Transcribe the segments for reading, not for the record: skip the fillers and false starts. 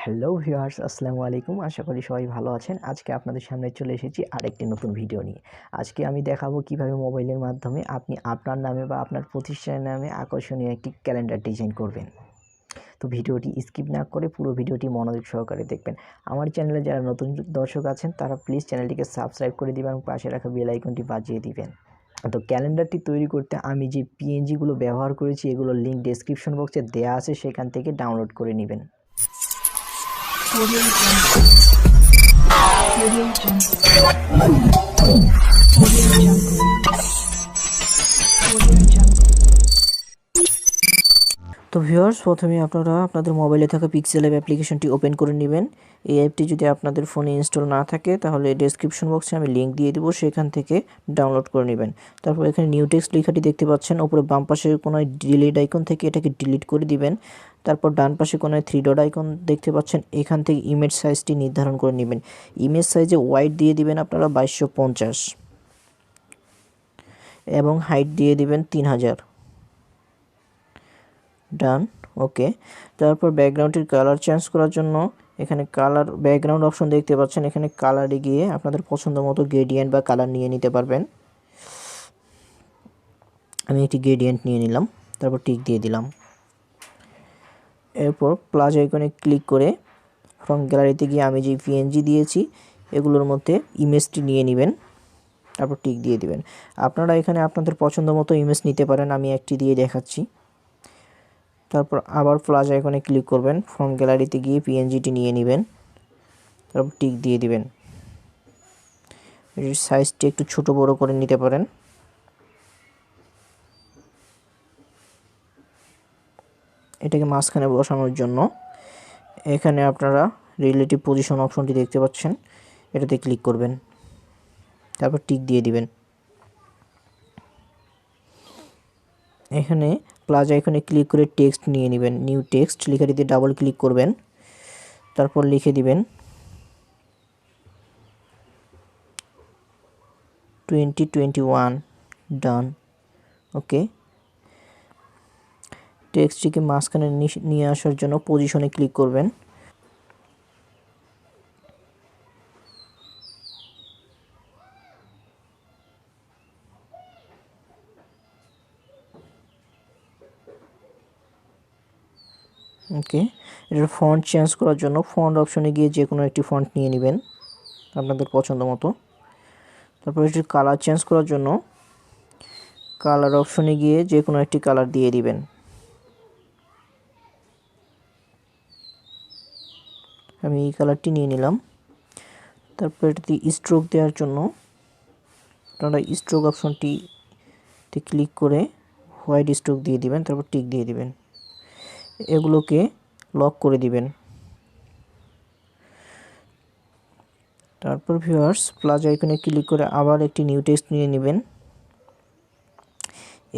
Hello viewers, আসসালামু আলাইকুম। আশা করি সবাই ভালো আছেন। আজকে আপনাদের সামনে চলে এসেছি আরেকটি নতুন ভিডিও নিয়ে। আজকে আমি দেখাবো কিভাবে মোবাইলের মাধ্যমে আপনি আপনার নামে বা আপনার প্রতিষ্ঠানের নামে আকর্ষণীয় একটি ক্যালেন্ডার ডিজাইন করবেন। তো ভিডিওটি স্কিপ না করে পুরো ভিডিওটি মনোযোগ সহকারে দেখবেন। আমার চ্যানেলে যারা নতুন দর্শক আছেন তারা প্লিজ চ্যানেলটিকে সাবস্ক্রাইব করে দিবেন এবং পাশে রাখা বেল আইকনটি বাজিয়ে দিবেন। তো ক্যালেন্ডারটি তৈরি করতে আমি যে পিএনজিগুলো ব্যবহার করেছি এগুলোর লিঙ্ক ডেসক্রিপশন বক্সে দেওয়া আছে, সেখান থেকে ডাউনলোড করে নেবেন। তো ভিউয়ার্স, প্রথমে আপনারা আপনাদের মোবাইলে থাকা পিক্সেল অ্যাপ্লিকেশনটি ওপেন করে নেবেন। এই অ্যাপটি যদি আপনাদের ফোনে ইনস্টল না থাকে তাহলে ডেসক্রিপশন বক্সে আমি লিঙ্ক দিয়ে দেবো, সেখান থেকে ডাউনলোড করে নেবেন। তারপর এখানে নিউ টেক্সট লেখাটি দেখতে পাচ্ছেন, উপরে বাম পাশের কোনায় ডিলিট আইকন থেকে এটাকে ডিলিট করে দিবেন। তারপর ডান পাশে কোনায় 3 ডট আইকন দেখতে পাচ্ছেন, এখান থেকে ইমেজ সাইজটি নির্ধারণ করে নেবেন। ইমেজ সাইজে ওয়াইড দিয়ে দিবেন আপনারা 2250 এবং হাইট দিয়ে দিবেন 3000। ডান, ওকে। তারপর ব্যাকগ্রাউন্ডের কালার চেঞ্জ করার জন্য এখানে কালার ব্যাকগ্রাউন্ড অপশন দেখতে পাচ্ছেন, এখানে কালারে গিয়ে আপনাদের পছন্দ মতো গ্রেডিয়েন্ট বা কালার নিয়ে নিতে পারবেন। আমি একটি গ্রেডিয়েন্ট নিয়ে নিলাম, তারপর টিক দিয়ে দিলাম। এরপর প্লাস আইকনে ক্লিক করে ফ্রম গ্যালারিতে গিয়ে আমি যে পিএনজি দিয়েছি এগুলোর মধ্যে ইমেজটি নিয়ে নেবেন, তারপর টিক দিয়ে দিবেন। আপনারা এখানে আপনাদের পছন্দ মতো ইমেজ নিতে পারেন, আমি একটি দিয়ে দেখাচ্ছি। তারপর আবার প্লাস আইকনে ক্লিক করবেন, ফ্রম গ্যালারিতে গিয়ে পিএনজিটি নিয়ে নেবেন, তারপর টিক দিয়ে দিবেন। এর সাইজটি একটু ছোট বড় করে নিতে পারেন। এটাকে মাঝখানে বসানোর জন্য এখানে আপনারা রিলেটিভ পজিশন অপশনটি দেখতে পাচ্ছেন, এটাতে ক্লিক করবেন, তারপর টিক দিয়ে দিবেন। এখানে প্লাস আইকনে ক্লিক করে টেক্সট নিয়ে নেবেন, নিউ টেক্সট লেখাটিতে ডাবল ক্লিক করবেন, তারপর লিখে দিবেন 2021। ডান, ওকে। টেক্সটটিকে মাঝখানে নিয়ে আসার জন্য পজিশনে ক্লিক করবেন। ওকে, এটার ফন্ট চেঞ্জ করার জন্য ফন্ট অপশনে গিয়ে যে কোনো একটি ফন্ট নিয়ে নেবেন আপনাদের পছন্দ মতো। তারপর এটির কালার চেঞ্জ করার জন্য কালার অপশনে গিয়ে যে কোনো একটি কালার দিয়ে দিবেন। আমি এই কালারটি নিয়ে নিলাম। তারপর এটাতে স্ট্রোক দেওয়ার জন্য আপনারা স্ট্রোক অপশনটিতে ক্লিক করে হোয়াইট স্ট্রোক দিয়ে দিবেন, তারপর টিক দিয়ে দিবেন। এগুলোকে লক করে দিবেন। তারপর ভিউয়ার্স, প্লাস আইকনে ক্লিক করে আবার একটি নিউ টেক্সট নিয়ে নেবেন।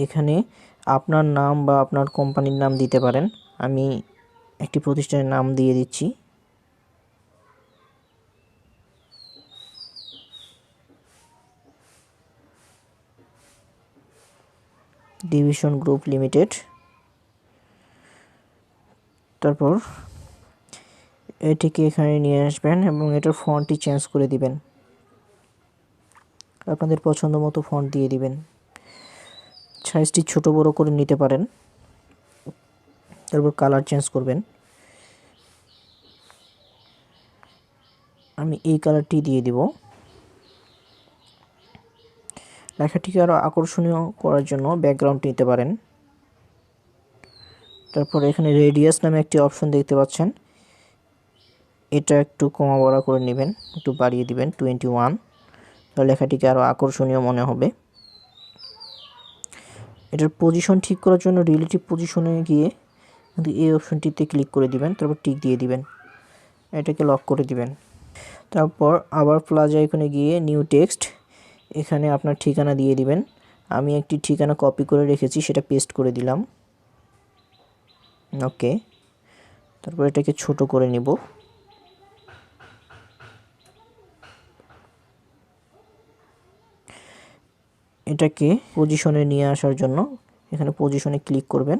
এখানে আপনার নাম বা আপনার কোম্পানির নাম দিতে পারেন, আমি একটি প্রতিষ্ঠানের নাম দিয়ে দিচ্ছি। Division group limited. তারপর এটিকে এখানে নিয়ে আসবেন এবং এটার ফন্টটি চেঞ্জ করে দিবেন, আপনাদের পছন্দ মতো ফন্ট দিয়ে দিবেন। সাইজটি ছোট বড় করে নিতে পারেন। তারপর কালার চেঞ্জ করবেন, আমি এই কালারটি দিয়ে দিব। লেখাটিকে আরও আকর্ষণীয় করার জন্য ব্যাকগ্রাউন্ড নিতে পারেন। তারপর এখানে রেডিয়াস নামে একটি অপশন দেখতে পাচ্ছেন, এটা একটু কমা বড়া করে নেবেন, একটু বাড়িয়ে দিবেন 21, তাহলে লেখাটিকে আরও আকর্ষণীয় মনে হবে। এটার পজিশন ঠিক করার জন্য রিলেটিভ পজিশনে গিয়ে এই অপশনটিতে ক্লিক করে দিবেন, তারপর টিক দিয়ে দিবেন, এটাকে লক করে দিবেন। তারপর আবার প্লাস আইকনে গিয়ে নিউ টেক্সট, এখানে আপনার ঠিকানা দিয়ে দিবেন। আমি একটি ঠিকানা কপি করে রেখেছি, সেটা পেস্ট করে দিলাম। ওকে, তারপর এটাকে ছোট করে নিব। এটাকে পজিশনে নিয়ে আসার জন্য এখানে পজিশনে ক্লিক করবেন,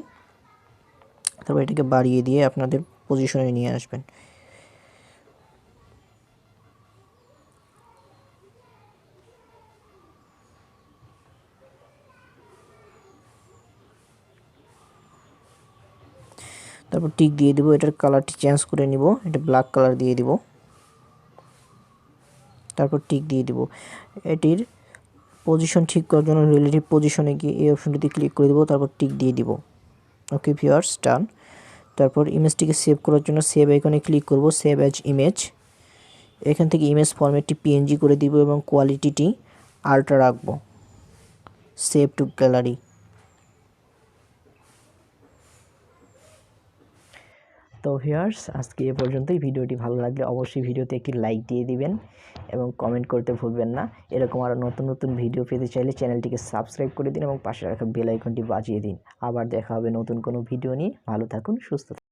তারপর এটাকে বাড়িয়ে দিয়ে আপনাদের পজিশনে নিয়ে আসবেন। তারপর টিক দিয়ে দিব। এটার কালারটি চেঞ্জ করে নিব, এটা ব্ল্যাক কালার দিয়ে দিব। তারপর টিক দিয়ে দিব। এটির পজিশন ঠিক করার জন্য রিলেটিভ পজিশনে গিয়ে এই অপশনটিতে ক্লিক করে দেব, তারপর টিক দিয়ে দিব। ওকে ভিউয়ার্স, ডান। তারপর ইমেজটিকে সেভ করার জন্য সেভ আইকনে ক্লিক করব, সেভ অ্যাজ ইমেজ। এখান থেকে ইমেজ ফরম্যাটটি পিএনজি করে দিব এবং কোয়ালিটিটি আল্ট্রা রাখবো। Save two gallery. তো ভিউয়ার্স, আজকে এ পর্যন্তই। ভিডিওটি ভালো লাগলে অবশ্যই ভিডিওতে একটি লাইক দিয়ে দিবেন এবং কমেন্ট করতে ভুলবেন না। এরকম আরও নতুন নতুন ভিডিও পেতে চাইলে চ্যানেলটিকে সাবস্ক্রাইব করে দিন এবং পাশে রাখা বেল আইকনটি বাজিয়ে দিন। আবার দেখা হবে নতুন কোনো ভিডিও নিয়ে। ভালো থাকুন, সুস্থ থাকুন।